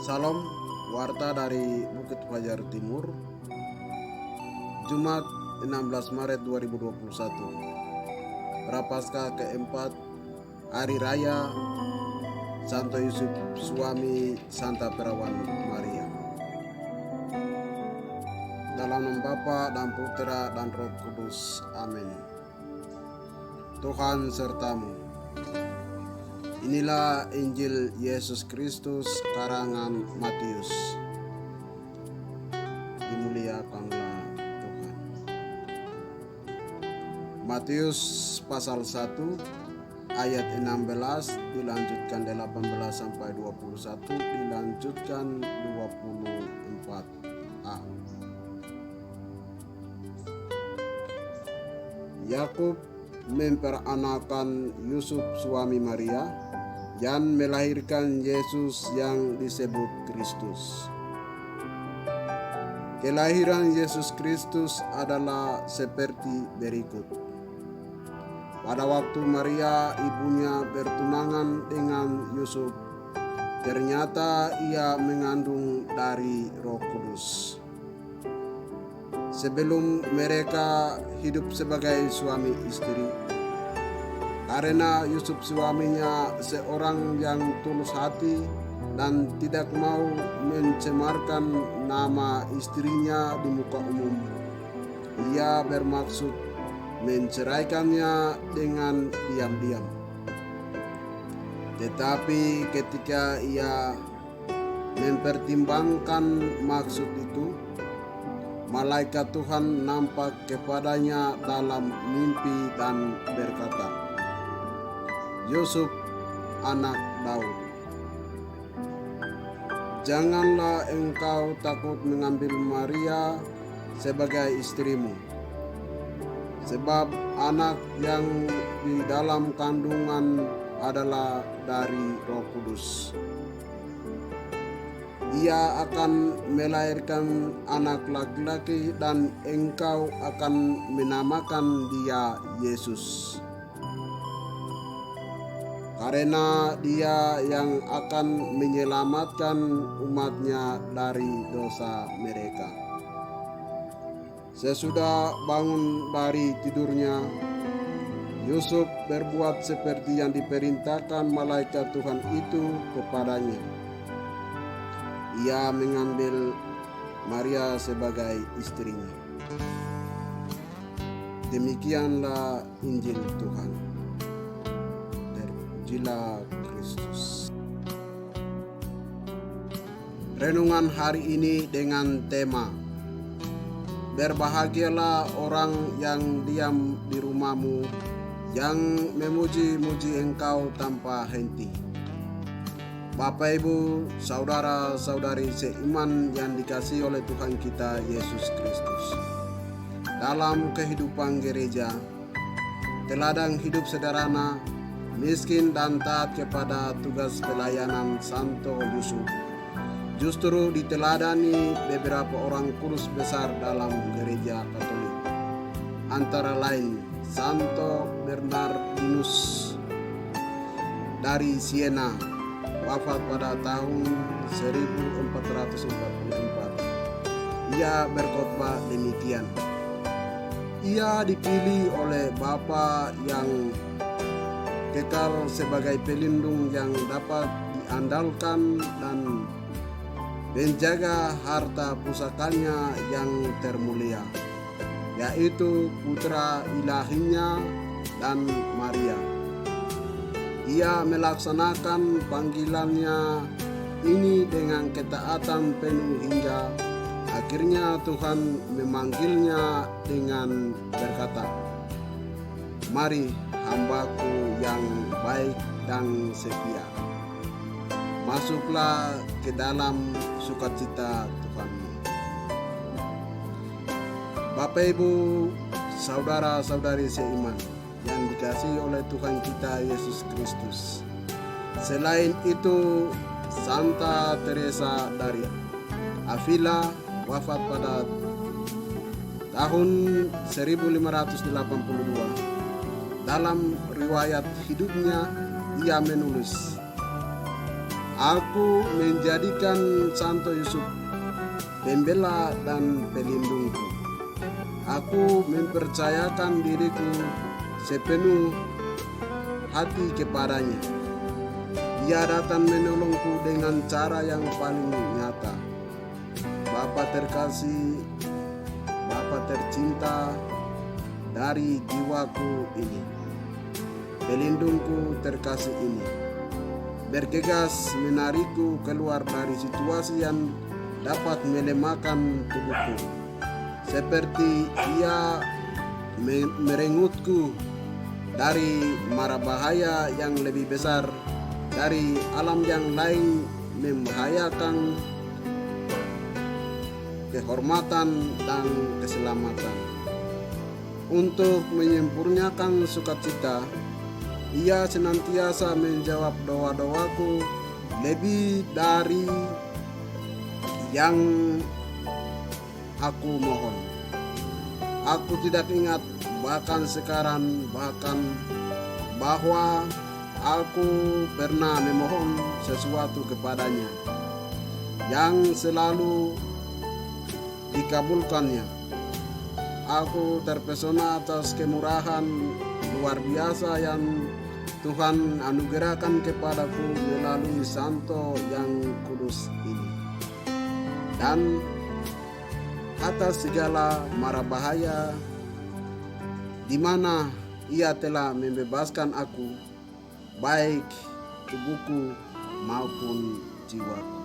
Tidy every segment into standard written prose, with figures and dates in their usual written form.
Salam, warta dari Bukit Fajar Timur, Jumat 16 Maret 2021. Prapaskah keempat Hari Raya Santo Yusuf Suami Santa Perawan Maria. Dalam nama Bapa dan Putera dan Roh Kudus. Amin. Tuhan sertamu. Inilah Injil Yesus Kristus karangan Matius. Dimuliakanlah Tuhan. Matius pasal 1 ayat 16 dilanjutkan 18 sampai 21 dilanjutkan 24a. Yakub memperanakan Yusuf suami Maria dan melahirkan Yesus yang disebut Kristus. Kelahiran Yesus Kristus adalah seperti berikut. Pada waktu Maria ibunya bertunangan dengan Yusuf, ternyata ia mengandung dari Roh Kudus. Sebelum mereka hidup sebagai suami istri, karena Yusuf suaminya seorang yang tulus hati dan tidak mau mencemarkan nama istrinya di muka umum, ia bermaksud menceraikannya dengan diam-diam. Tetapi ketika ia mempertimbangkan maksud itu, malaikat Tuhan nampak kepadanya dalam mimpi dan berkata, "Yusuf, anak Daud, janganlah engkau takut mengambil Maria sebagai istrimu, sebab anak yang di dalam kandungan adalah dari Roh Kudus. Ia akan melahirkan anak laki-laki dan engkau akan menamakan dia Yesus. Karena dia yang akan menyelamatkan umatnya dari dosa mereka." Sesudah bangun dari tidurnya, Yusuf berbuat seperti yang diperintahkan malaikat Tuhan itu kepadanya. Ia mengambil Maria sebagai istrinya. Demikianlah Injil Tuhan. Terpujilah Kristus. Renungan hari ini dengan tema "Berbahagialah orang yang diam di rumahmu, yang memuji-muji engkau tanpa henti." Bapak, Ibu, saudara-saudari seiman yang dikasihi oleh Tuhan kita Yesus Kristus. Dalam kehidupan gereja, teladan hidup sederhana, miskin dan taat kepada tugas pelayanan Santo Yusuf justru diteladani beberapa orang kudus besar dalam gereja Katolik. Antara lain Santo Bernardinus dari Siena, wafat pada tahun 1444. Ia berkhotbah demikian. Ia dipilih oleh Bapa yang kekal sebagai pelindung yang dapat diandalkan dan menjaga harta pusakanya yang termulia, yaitu putra ilahinya dan Maria. Ia melaksanakan panggilannya ini dengan ketaatan penuh hingga akhirnya Tuhan memanggilnya dengan berkata, "Mari hambaku yang baik dan setia, masuklah ke dalam sukacita Tuhanmu." Bapak, Ibu, saudara-saudari seiman yang dikasihi oleh Tuhan kita Yesus Kristus. Selain itu, Santa Teresa dari Avila wafat pada tahun 1582. Dalam riwayat hidupnya ia menulis, Aku menjadikan Santo Yusuf pembela dan pelindungku. Aku mempercayakan diriku sepenuh hati kepadanya. Dia datang menolongku dengan cara yang paling nyata. Bapa terkasih, Bapa tercinta dari jiwaku ini, pelindungku terkasih ini, bergegas menarikku keluar dari situasi yang dapat melemahkan tubuhku. Seperti ia merengutku dari mara bahaya yang lebih besar, dari alam yang lain membahayakan kehormatan dan keselamatan. Untuk menyempurnakan sukacita, ia senantiasa menjawab doa-doaku lebih dari yang aku mohon. Aku tidak ingat bahkan sekarang bahwa aku pernah memohon sesuatu kepadanya yang selalu dikabulkannya. Aku terpesona atas kemurahan luar biasa yang Tuhan anugerahkan kepadaku melalui Santo yang kudus ini, dan atas segala mara bahaya di mana ia telah membebaskan aku, baik tubuhku maupun jiwaku.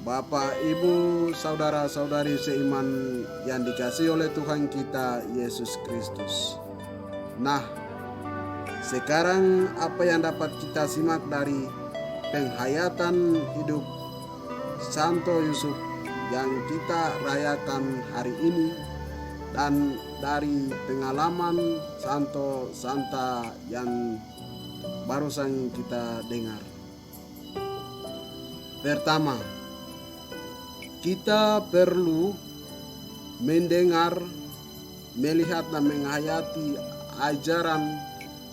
Bapak, Ibu, saudara-saudari seiman yang dikasihi oleh Tuhan kita Yesus Kristus. Nah, sekarang apa yang dapat kita simak dari penghayatan hidup Santo Yusuf yang kita rayakan hari ini, dan dari pengalaman Santo Santa yang barusan kita dengar. Pertama, kita perlu mendengar, melihat dan menghayati ajaran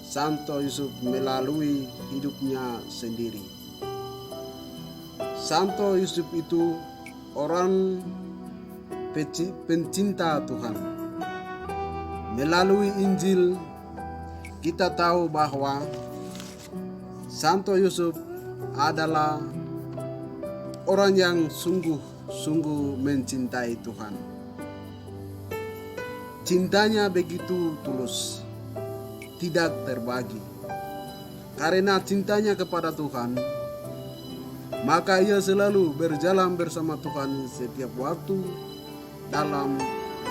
Santo Yusuf melalui hidupnya sendiri. Santo Yusuf itu orang pencinta Tuhan. Melalui Injil kita tahu bahwa Santo Yusuf adalah orang yang sungguh mencintai Tuhan. Cintanya begitu tulus, tidak terbagi. Karena cintanya kepada Tuhan, maka ia selalu berjalan bersama Tuhan setiap waktu dalam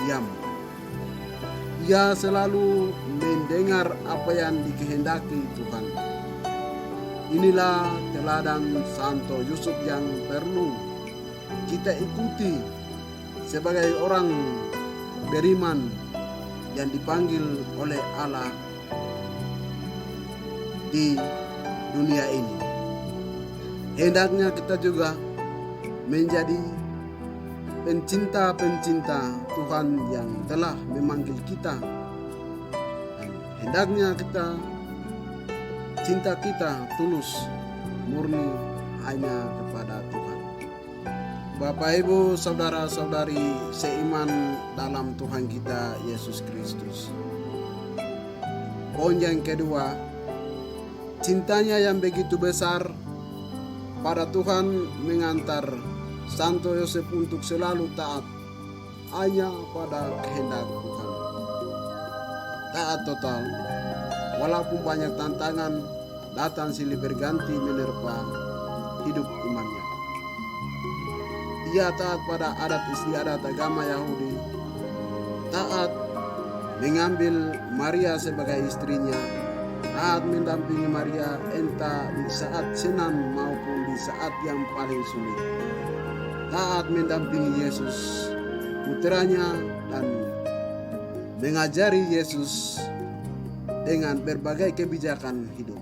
diam. Ia selalu mendengar apa yang dikehendaki Tuhan. Inilah teladan Santo Yusuf yang perlu kita ikuti sebagai orang beriman yang dipanggil oleh Allah di dunia ini. Hendaknya kita juga menjadi pencinta-pencinta Tuhan yang telah memanggil kita. Dan hendaknya cinta kita tulus, murni hanya kepada Tuhan. Bapak, Ibu, saudara-saudari seiman dalam Tuhan kita Yesus Kristus. Poin yang kedua, cintanya yang begitu besar pada Tuhan mengantar Santo Yusuf untuk selalu taat hanya pada kehendak Tuhan. Taat total, walaupun banyak tantangan datang silih berganti menerpa hidup imannya. Ia taat pada adat istiadat agama Yahudi, taat mengambil Maria sebagai istrinya, taat mendampingi Maria entah di saat senang maupun di saat yang paling sulit, taat mendampingi Yesus putranya dan mengajari Yesus dengan berbagai kebijakan hidup.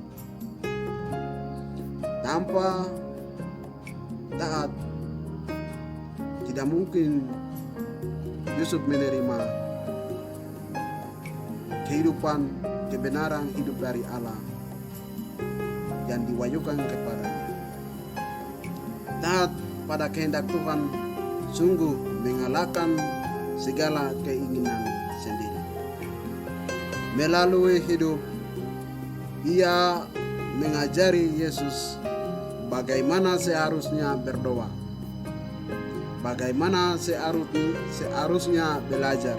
Tanpa taat, tidak mungkin Yusuf menerima kehidupan, kebenaran hidup dari Allah. yang diwayukan kepadanya. Taat pada kehendak Tuhan sungguh mengalahkan segala keinginan sendiri. Melalui hidup, ia mengajari Yesus bagaimana seharusnya berdoa, bagaimana seharusnya belajar,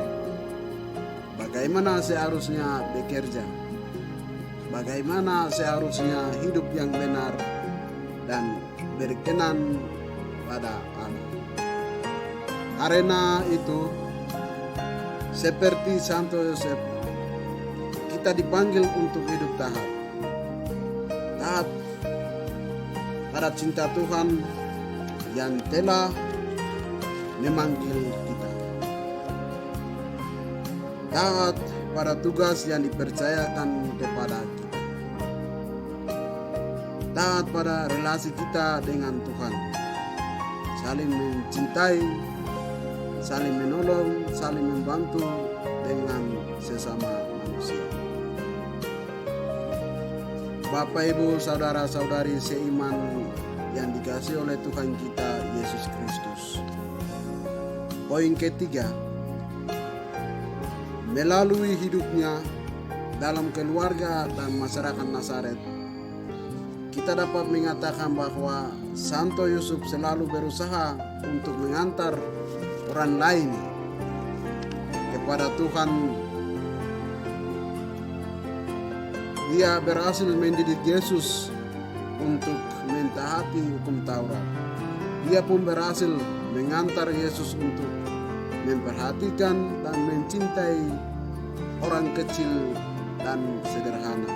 bagaimana seharusnya bekerja, bagaimana seharusnya hidup yang benar dan berkenan pada Allah. Karena itu, seperti Santo Yosef, kita dipanggil untuk hidup taat pada cinta Tuhan yang telah memanggil kita. Taat pada tugas yang dipercayakan kepada kita. Taat pada relasi kita dengan Tuhan. Saling mencintai, saling menolong, saling membantu dengan sesama manusia. Bapak, Ibu, saudara-saudari seiman yang dikasihi oleh Tuhan kita Yesus Kristus. Poin ketiga, melalui hidupnya dalam keluarga dan masyarakat Nazaret, kita dapat mengatakan bahwa Santo Yusuf selalu berusaha untuk mengantar orang lain kepada Tuhan. Dia berhasil mendidik Yesus untuk mentaati hukum Taurat. Dia pun berhasil mengantar Yesus untuk memperhatikan dan mencintai orang kecil dan sederhana.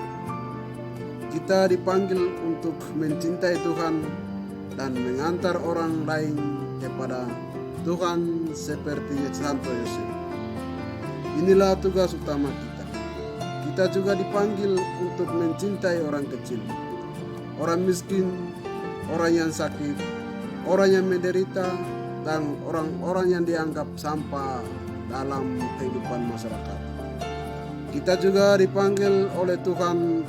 Kita dipanggil untuk mencintai Tuhan dan mengantar orang lain kepada Tuhan seperti Santo Yosef. Inilah tugas utama kita. Kita juga dipanggil untuk mencintai orang kecil, orang miskin, orang yang sakit, orang yang menderita, dan orang-orang yang dianggap sampah dalam kehidupan masyarakat. Kita juga dipanggil oleh Tuhan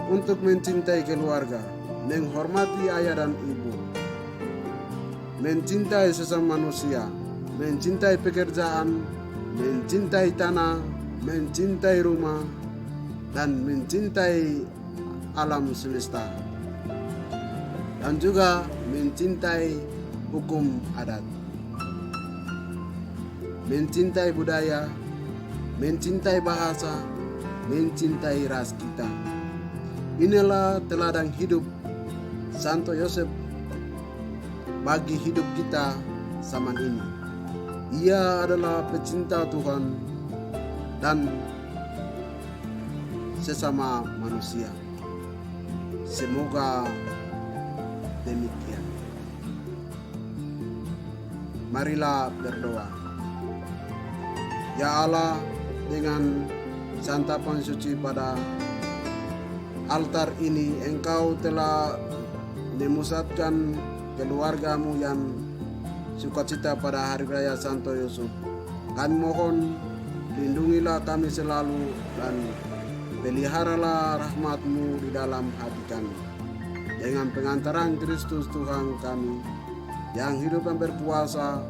untuk mencintai keluarga, menghormati ayah dan ibu, mencintai sesama manusia, mencintai pekerjaan, mencintai tanah, mencintai rumah, dan mencintai alam semesta, dan juga mencintai hukum adat, mencintai budaya, mencintai bahasa, mencintai ras kita. Inilah teladan hidup Santo Yosef bagi hidup kita zaman ini. Ia adalah pecinta Tuhan dan sesama manusia. Semoga demikian. Marilah berdoa. Ya Allah, dengan santapan suci pada altar ini, Engkau telah memusatkan keluargamu yang sukacita pada hari raya Santo Yusuf. Kami mohon, lindungilah kami selalu dan peliharalah rahmat-Mu di dalam hati kami. Dengan pengantaran Kristus Tuhan kami, yang hidup dan berkuasa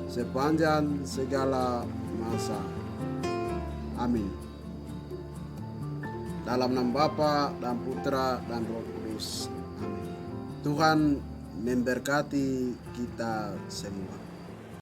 sepanjang segala masa. Amin. Dalam nama Bapa dan Putra dan Roh Kudus. Amin. Tuhan memberkati kita semua.